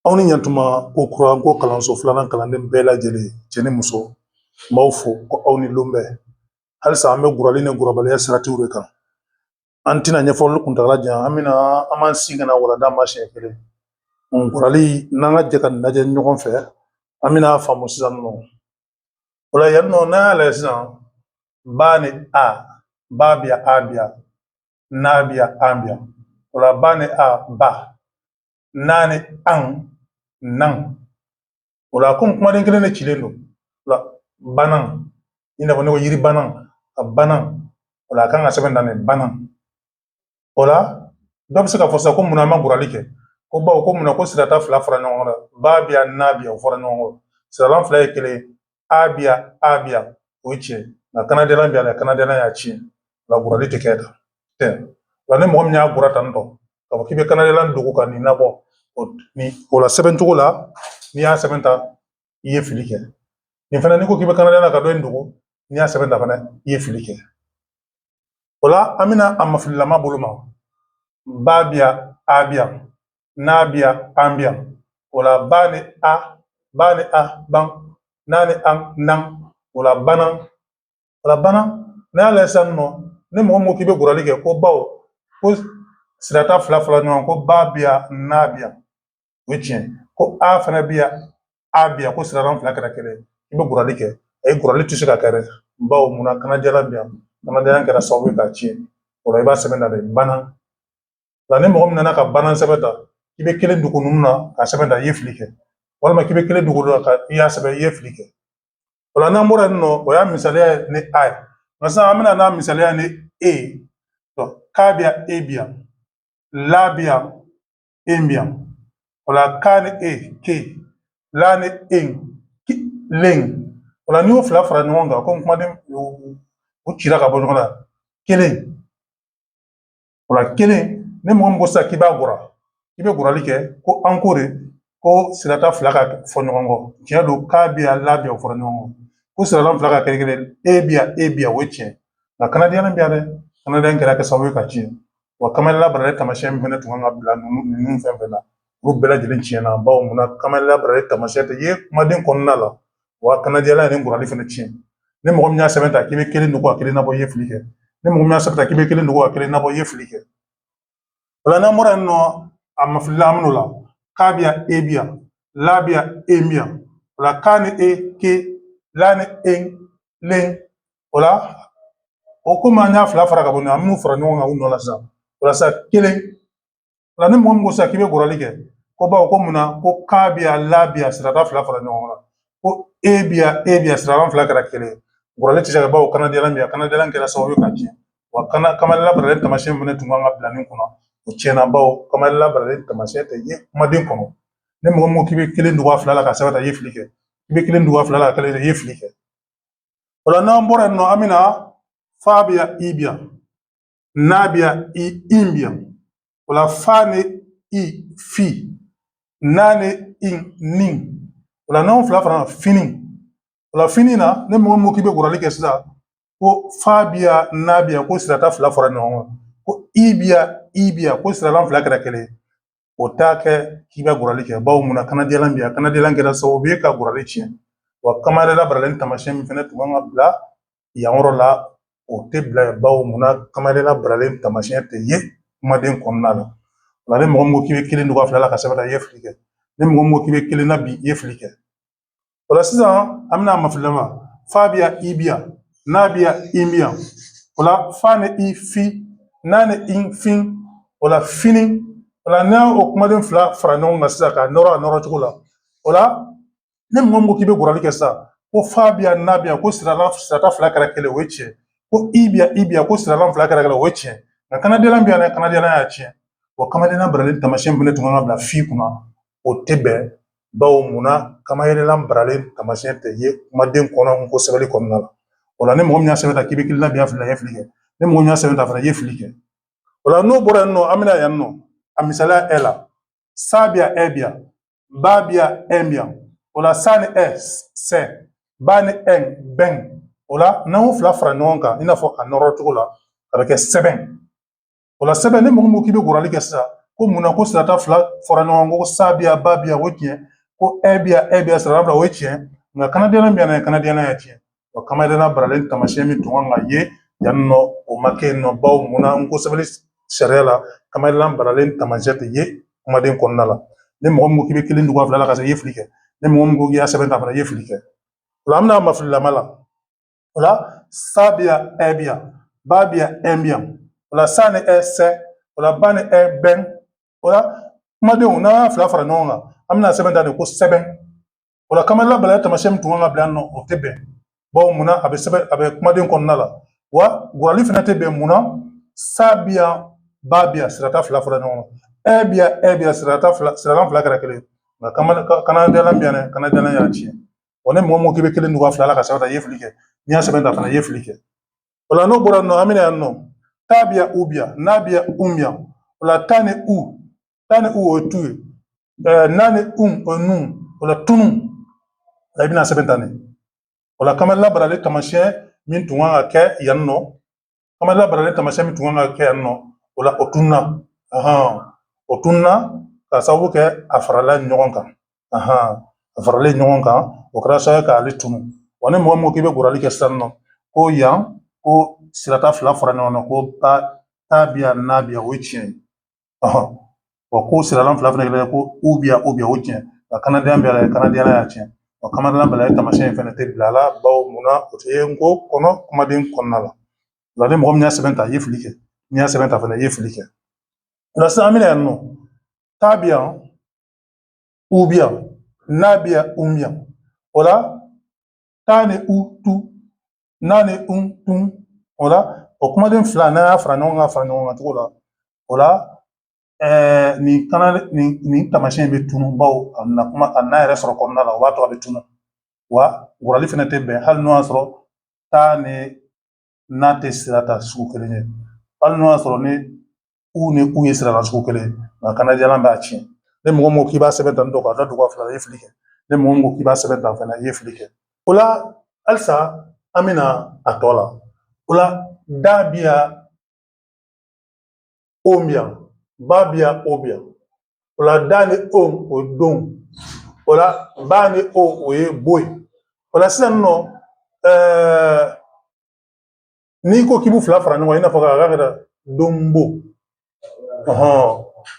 Aw ni ɲantuma ko kura ko kalanso filanan kalanden bɛɛ lajɛlen cɛ ni muso n b'aw fo ko aw ni lon bɛ halisa an bɛ gurali ni gurabaliya siratiw de kan an tɛna ɲɛfɔli kuntagala jan an b'an sigi ka na walanda ma siɲɛ kelen gurali n'an ka jɛ ka lajɛ ɲɔgɔn fɛ an bɛna faamu sisan nɔ o la yan nɔ n'an y'a lajɛ sisan ba ni a ba biya a biya n'a biya an biya o la ba ni a ba n'a ni an nan o la komi kumaden kelen de cilen don o la banan i n'a fɔ ne ko yiri banan a banan o la a kan ka sɛbɛn dan ne banan o la dɔ bɛ se ka fɔ sisan ko munna an ma gurali kɛ ko bawo ko munna ko sirata fila fara ɲɔgɔn kan ba biya n'a biya o fɔra ɲɔgɔn kɔ siralan fila ye kelen a biya o ye tiɲɛ nka kanadiyala biya la kanadiyala y'a tiɲɛ o la gurali tɛ kɛ tɛ o la ni mɔgɔ min y'a gura tan tɔ k'a fɔ k'i bɛ kanadiyala dogo ka nin labɔ o la sɛbɛn cogo la n'i y'a sɛbɛn ta i ye fili kɛ nin fana n'i ko k'i bɛ kanadiyala ka dɔ in dogo n'i y'a sɛbɛn ta fana i ye fili kɛ o la an bɛna a mafililama bolo ma ba biya a biya n'a biya an biya o la ba ni a ban n'a ni an nan o la banan n'a y'a lajɛ sisan nɔ ni mɔgɔ min ko k'i bɛ gurali kɛ ko bawo ko sirata fila fara ɲɔgɔn ko ba biya n'a biya o ye tiɲɛ ko a fana biya a biya ko siraran fila kɛra kelen i bɛ gurali kɛ a ye gurali tɛ se ka kɛ dɛ bawo munna kanadiyala biya kanadiyala kɛra sababu ye k'a tiɲɛ o la i b'a sɛbɛn da dɛ banan la ni mɔgɔ min nana ka banan sɛbɛn ta i bɛ kelen dogo ninnu na k'a sɛbɛn ta i ye fili kɛ walima k'i bɛ kelen dogo la ka i y'a sɛbɛn i ye fili kɛ o la n'an bɔra yen nɔ o y'a misaliya ye ni a ye nka sisan an bɛna n'a misaliya ni e k'a biya e biya la biya e biya o la ka ni e ke la ni e len o la n'i y'o fila fara ɲɔgɔn kan komi kumaden o cira ka bɔ ɲɔgɔn na kelen o la kelen ni mɔgɔ min ko sisan k'i b'a gura i bɛ gurali kɛ ko an ko de ko sirata fila ka fɔ ɲɔgɔn kɔ tiɲɛ don k'a biya la biya o fɔra ɲɔgɔn kɔ ko sirata fila ka kɛ kelen e biya o ye tiɲɛ nka kanadiyala biya dɛ kanadiyala kɛra kɛ sababu ye ka tiɲɛ wa kamalila barale tamasiyɛn min fana tun kan ka bila ninnu fɛn fɛn na olu bɛɛ lajɛlen tiɲɛna bawo munna kamalila barale tamasiyɛn tɛ ye kumaden kɔnɔna la wa kanadiyala ye ni gurali fana tiɲɛ ni mɔgɔ min y'a sɛbɛn ta k'i bɛ kelen dogo a kelen nabɔ i ye fili kɛ ni mɔgɔ min y'a sɛbɛn ta k'i bɛ kelen dogo a kelen nabɔ i ye fili kɛ o la n'an bɔra yen nɔ a mafilila an min'o la k'a biya e biya la biya e biya o la ka ni e ke la ni e len o la o komi an y'a fila fara ka bɔ ɲɔgɔn an min'u fara ɲɔgɔn kan u nɔ la sisan o la sisan kelen o la ni mɔgɔ min ko sisan k'i bɛ gurali kɛ ko bawo ko munna ko ka biya la biya sirata fila fara ɲɔgɔn kan ko e biya sirata fila kɛra kelen gurali tɛ se ka bawo kanadiyala biya kanadiyala kɛra sababu ye ka tiɲɛ wa kamalila barale tamasiyɛn fana tun kan ka bila nin kɔnɔ o tiɲɛna bawo kamalila barale tamasiyɛn tɛ ye kumaden kɔnɔ ni mɔgɔ min ko k'i bɛ kelen dogo a fila la ka sɛbɛn ta i ye fili kɛ i bɛ kelen dogo a fila la ka kelen i ye fili kɛ o la n'an bɔra yen nɔ an bɛna fa biya i biya n'a biya i biya o la fa ni i fi n'a ni i ni o la n'anw fila fara fini o la fini na ni mɔgɔ min ko k'i bɛ gurali kɛ sisan ko fa biya n'a biya ko sirata fila fara ɲɔgɔn kan ko i biya ko siralan fila kɛra kelen o t'a kɛ k'i bɛ gurali kɛ bawo munna kanadiyala biya kanadiyala kɛra sababu ye ka gurali tiɲɛ wa kamalila barale tamasiyɛn min fana tun kan ka bila yan yɔrɔ la o tɛ bila yen bawo munna kamalila barale tamasiyɛn tɛ ye kumaden kɔnɔna la o la ni mɔgɔ min ko k'i bɛ kelen dogo a fila la ka sɛbɛn ta i ye fili kɛ ni mɔgɔ min ko k'i bɛ kelen na bi i ye fili kɛ o la sisan an bɛna a mafilama fa biya i biya n'a biya i biya o la fa ni i fi n'a ni i fin o la fini o la n'a o kumaden fila fara ɲɔgɔn kan sisan k'a nɔrɔ a nɔrɔ cogo la o la ni mɔgɔ min ko k'i bɛ gurali kɛ sisan ko fa biya n'a biya ko sirata fila kɛra kelen o ye tiɲɛ ko i biya ko siralan fila kɛra kelen o ye tiɲɛ nka kanadiyala biya dɛ kanadiyala y'a tiɲɛ wa kamalila barale tamasiyɛn fana tun kan ka bila fi kunna o tɛ bɛn bawo munna kamalila barale tamasiyɛn tɛ ye kumaden kɔnɔ ko sɛbɛnni kɔnɔna la o la ni mɔgɔ min y'a sɛbɛn ta k'i bɛ kelen na biya fila i ye fili kɛ ni mɔgɔ min y'a sɛbɛn ta fana i ye fili kɛ o la n'o bɔra yen nɔ an bɛna yan nɔ a misaliya ɛ la sa biya ɛ biya ba biya ɛ biya o la sa ni ɛ sɛ ba ni ɛ bɛn o la n'an y'o fila fara ɲɔgɔn kan i n'a fɔ a nɔrɔ cogo la a bɛ kɛ sɛbɛn o la sɛbɛn ni mɔgɔ min ko k'i bɛ gurali kɛ sisan ko mun na ko sirata fila fɔra ɲɔgɔn ko sa bɛ yan ba bɛ yan o tiɲɛ ko ɛ bɛ yan ɛ bɛ yan sirata fila o ye tiɲɛ nka kanadiyana bɛ yan n'a ye kanadiyana ye tiɲɛ wa kanadiyana baralen taamasiyɛn min tun kan ka ye yan nɔ o ma kɛ yen nɔ bawo mun na n ko sɛbɛnni sariya la kanadiyana baralen taamasiyɛn tɛ ye kumaden kɔnɔna la ni mɔgɔ min ko k'i bɛ kelen dugu a fila la ka se i ye fili kɛ ni mɔgɔ min ko k'i y'a sɛbɛn ta fana i ye fili kɛ o la an bɛna mafililama la o la sa bɛ yan ɛ bɛ yan ba bɛ yan ɛ bɛ yan o la sa ni ɛ sɛ o la ba ni ɛ bɛn o la kumadenw n'an y'a fila fara ɲɔgɔn kan an bɛna sɛbɛn ta de ko sɛbɛn o la kamalila balaya taamasiyɛn min tun kan ka bila yan nɔ o tɛ bɛn bawo munna a bɛ sɛbɛn a bɛ kumaden kɔnɔna la wa gurali fana tɛ bɛn munna sa bɛ yan ba bɛ yan sirata fila fara ɲɔgɔn kan ɛ bɛ yan ɛ bɛ yan siratan fila kɛra kelen nka kanadiyala bɛ yan dɛ kanadiyala y'a tiɲɛ wa ni mɔgɔ min ko k'i bɛ kelen dugu a fila la ka sɛbɛn ta i ye fili kɛ n'i y'a sɛbɛn ta fana i ye fili kɛ o la n'o bɔra yen nɔ an bɛna yan nɔ ta bɛ yan u bɛ yan n'a bɛ yan bɛ yan o la ta ni u o ye tu ye n'a ni o ye nu o la tunu i bɛna sɛbɛn ta nin o la kamalila baralen taamasiyɛn min tun kan ka kɛ yan nɔ kamalila baralen taamasiyɛn min tun kan ka kɛ yan nɔ o la o tununa o tununa ka sababu kɛ a farala ɲɔgɔn kan a faralen ɲɔgɔn kan o kɛra sababu k'ale tunu wa ni mɔgɔ min ko k'i bɛ gurali kɛ sisan nɔ ko yan ko sirata fila fara ɲɔgɔn na ko ta bɛ yan n'a bɛ yan o ye tiɲɛ ye wa ko siralan fila fana kɛra ko u bɛ yan o tiɲɛ nka kanadiyana bɛ yan kanadiyana y'a tiɲɛ wa kamadiyana balaya taamasiyɛn fana tɛ bila a la bawo munna o tɛ ye n ko kɔnɔ kumaden kɔnɔna la o la ni mɔgɔ min y'a sɛbɛn ta i ye fili kɛ n'i y'a sɛbɛn ta fana i ye fili kɛ o la sisan an bɛna yan nɔ ta bɛ yan u bɛ yan n'a bɛ yan bɛ yan o la ta ni u tu n'a ni tun o la o kumaden fila n'a y'a fara ɲɔgɔn kan cogo la o la nin taamasiyɛn bɛ tunu bawo a n'a yɛrɛ sɔrɔ kɔnɔna la o b'a to a bɛ tunu wa gurali fana tɛ bɛn hali n'o y'a sɔrɔ ta ni n'a tɛ sira ta sugu kelen ye hali n'o y'a sɔrɔ ni u ye sira ta sugu kelen ye nka kanadiyana b'a tiɲɛ ni mɔgɔ min ko k'i b'a sɛbɛn ta dɔ kan a da dugu a fila i ye fili kɛ ni mɔgɔ min ko k'i b'a sɛbɛn ta fana i ye fili kɛ o la halisa an bɛna a tɔ la o la da bɛ yan o bɛ yan ba bɛ yan o bɛ yan o la da ni o ye don o la ba ni o ye bo ye o la sisan nɔ n'i ko k'i b'u fila fara ɲɔgɔn kan i n'a fɔ k'a kɛra donbo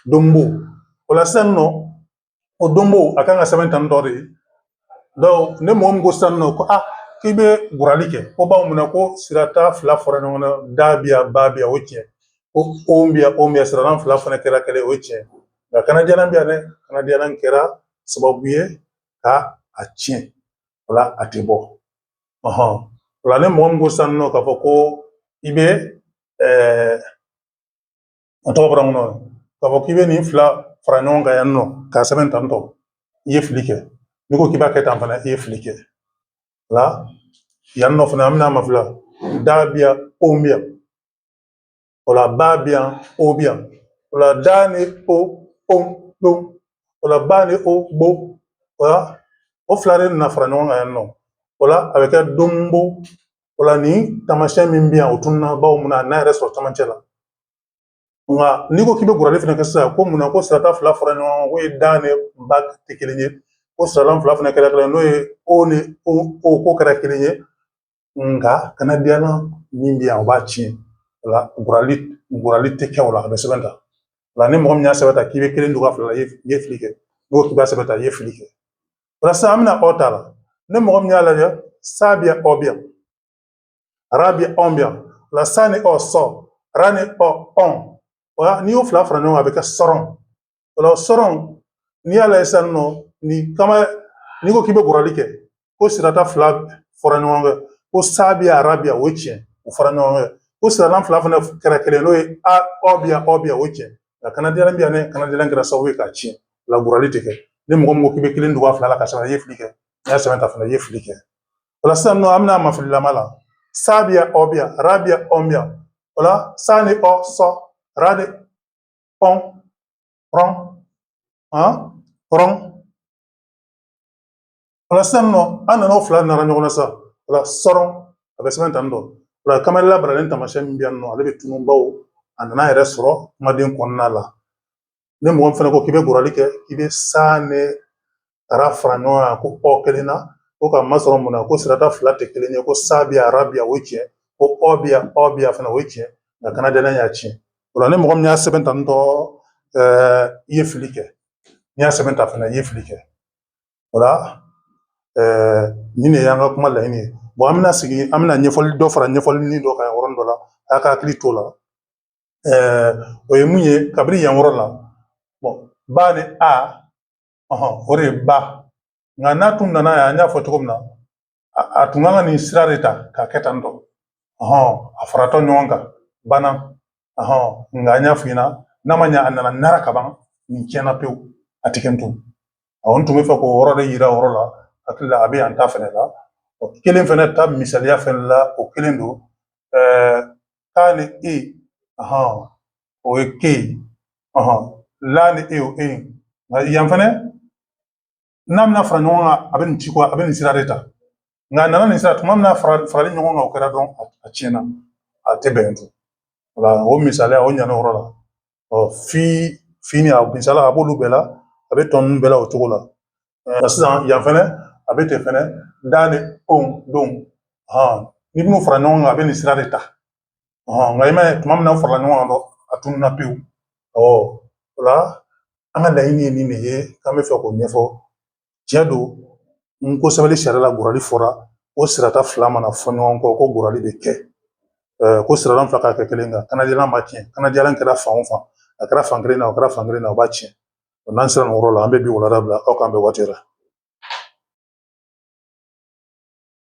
donbo o la sisan nɔ o donbo a kan ka sɛbɛn tan dɔ de ye donc ne mɔgɔ min ko sisan nɔ ko k'i bɛ gurali kɛ ko b'anw minɛ ko sirata fila fara ɲɔgɔn na da bɛ yan ba bɛ yan o ye tiɲɛ ko o bɛ yan siraran fila fana kɛra kelen o ye tiɲɛ nka kanadiyana bɛ yan dɛ kanadiyana kɛra sababu ye ka a tiɲɛ o la a tɛ bɔ o la ne mɔgɔ min ko sisan nɔ k'a fɔ ko i bɛ a tɔgɔ bɔra n kɔnɔ k'a fɔ k'i bɛ nin fila fara ɲɔgɔn kan yan nɔ k'a sɛbɛn tan tɔ i ye fili kɛ n'i ko k'i b'a kɛ tan fana i ye fili kɛ o la yan nɔ fana an bɛna mafila da bɛ yan o bɛ yan o la ba bɛ yan o bɛ yan o la da ni o don o la ba ni o bo o la o fila de nana fara ɲɔgɔn kan yan nɔ o la a bɛ kɛ donbo o la nin taamasiyɛn min bɛ yan o tununa bawo munna n'a yɛrɛ sɔrɔ camancɛ la nka n'i ko k'i bɛ gurali fana kɛ sisan ko munna ko sirata fila fara ɲɔgɔn kan ko ye da ni ba tɛ kelen ye ko siralan fila fana kɛra kelen n'o ye o ni o ko kɛra kelen ye nka kanadiyana min bɛ yan o b'a tiɲɛ o la gurali tɛ kɛ o la a bɛ sɛbɛn ta o la ni mɔgɔ min y'a sɛbɛn ta k'i bɛ kelen dugu a fila la i ye fili kɛ n'i ko k'i b'a sɛbɛn ta i ye fili kɛ o la sisan an bɛna aw ta la ni mɔgɔ min y'a lajɛ sa bɛ yan ɔ bɛ yan ra bɛ yan ɔn bɛ yan o la sa ni ɔ sɔ ra ni ɔ ɔn o la n'i y'o fila fara ɲɔgɔn kan a bɛ kɛ sɔrɔn o la sɔrɔn n'i y'a lajɛ sisan nɔ n'i ko k'i bɛ gurali kɛ ko sirata fila fara ɲɔgɔn kan ko sa bɛ yan ra bɛ yan o ye tiɲɛ o fara ɲɔgɔn kan ko siralan fila fana kɛra kelen n'o ye ɔ bɛ yan o ye tiɲɛ nka kanadiyana bɛ yan dɛ kanadiyana kɛra sababu ye k'a tiɲɛ o la gurali tɛ kɛ ni mɔgɔ min ko k'i bɛ kelen dugu a fila la ka sɛbɛn i ye fili kɛ n'i y'a sɛbɛn ta fana i ye fili kɛ o la sisan nɔ an bɛna mafililama la sa bɛ yan ɔ bɛ yan ra bɛ yan ɔn bɛ yan o la sa ni ɔ sɔ ra ni ɔn rɔn rɔn o la sisan nɔ an nana o fila nara ɲɔgɔn na sisan o la sɔrɔn a bɛ sɛbɛn tan dɔ o la kamalila baralen taamasiyɛn min bɛ yan nɔ ale bɛ tunu bawo a nana yɛrɛ sɔrɔ kumaden kɔnɔna la ne mɔgɔ fana ko k'i bɛ gurali kɛ k'i bɛ sa ne ara fara ɲɔgɔn kan ko ɔ kelen na ko ka masɔrɔ mun na ko sirata fila tɛ kelen ye ko sa bi arabiya o ye tiɲɛ ko ɔ biya fana o ye tiɲɛ nka kanadɛlɛn y'a tiɲɛ o la ne mɔgɔ min y'a sɛbɛn ta tɔ i ye fili kɛ n'i y'a sɛbɛn ta fana i ye fili kɛ o la nin de y'an ka kuma laɲini ye an bɛna sigi an bɛna ɲɛfɔli dɔ fara ɲɛfɔli dɔ kan yɔrɔnin dɔ la a ka hakili t'o la o ye mun ye kabini yan yɔrɔ la ba ni a o de ye ba nka n'a tun nana yan an y'a fɔ cogo min na a tun kan ka nin sira de ta k'a kɛ tan tɔ a faratɔ ɲɔgɔn kan banna nka an y'a f'i ɲɛna n'a ma ɲɛ a nana nara ka ban nin tiɲɛna pewu a tɛ kɛ n tun n tun bɛ fɛ k'o yɔrɔ de yira o yɔrɔ la hakili la a bɛ yan ta fɛnɛ la kelen fɛnɛ ta misaliya fɛnɛ la o kelen don ka ni e o ye ke ye la ni e o e nka yan fɛnɛ n'a bɛna fara ɲɔgɔn kan a bɛ nin ci kɔ a bɛ nin sira de ta nka a nana nin sira tuma min na farali ɲɔgɔn kan o kɛra dɔrɔn a tiɲɛna a tɛ bɛn tun o misaliya o ɲana o yɔrɔ la fi ni a misaliya a b'olu bɛɛ la a bɛ tɔ ninnu bɛɛ la o cogo la sisan yan fɛnɛ a bɛ ten fɛnɛ da ni on don n'i bɛn'o fara ɲɔgɔn kan a bɛ nin sira de ta nka i m'a ye tuma min na farala ɲɔgɔn kan dɔrɔn a tununna pewu o la an ka laɲini ye nin de ye k'an bɛ fɛ k'o ɲɛfɔ tiɲɛ don n ko sɛbɛnni sariya la gurali fɔra o sirata fila mana fɔ ɲɔgɔn kɔ ko gurali de kɛ ko sirada fila ka kɛ kelen kan kanajɛlan ma tiɲɛ kanajɛlan kɛra fan o fan a kɛra fan kelen na o kɛra fan kelen na o b'a tiɲɛ n'an sera nin yɔrɔ la an bɛ bi wulada bila aw k'an bɛ waati la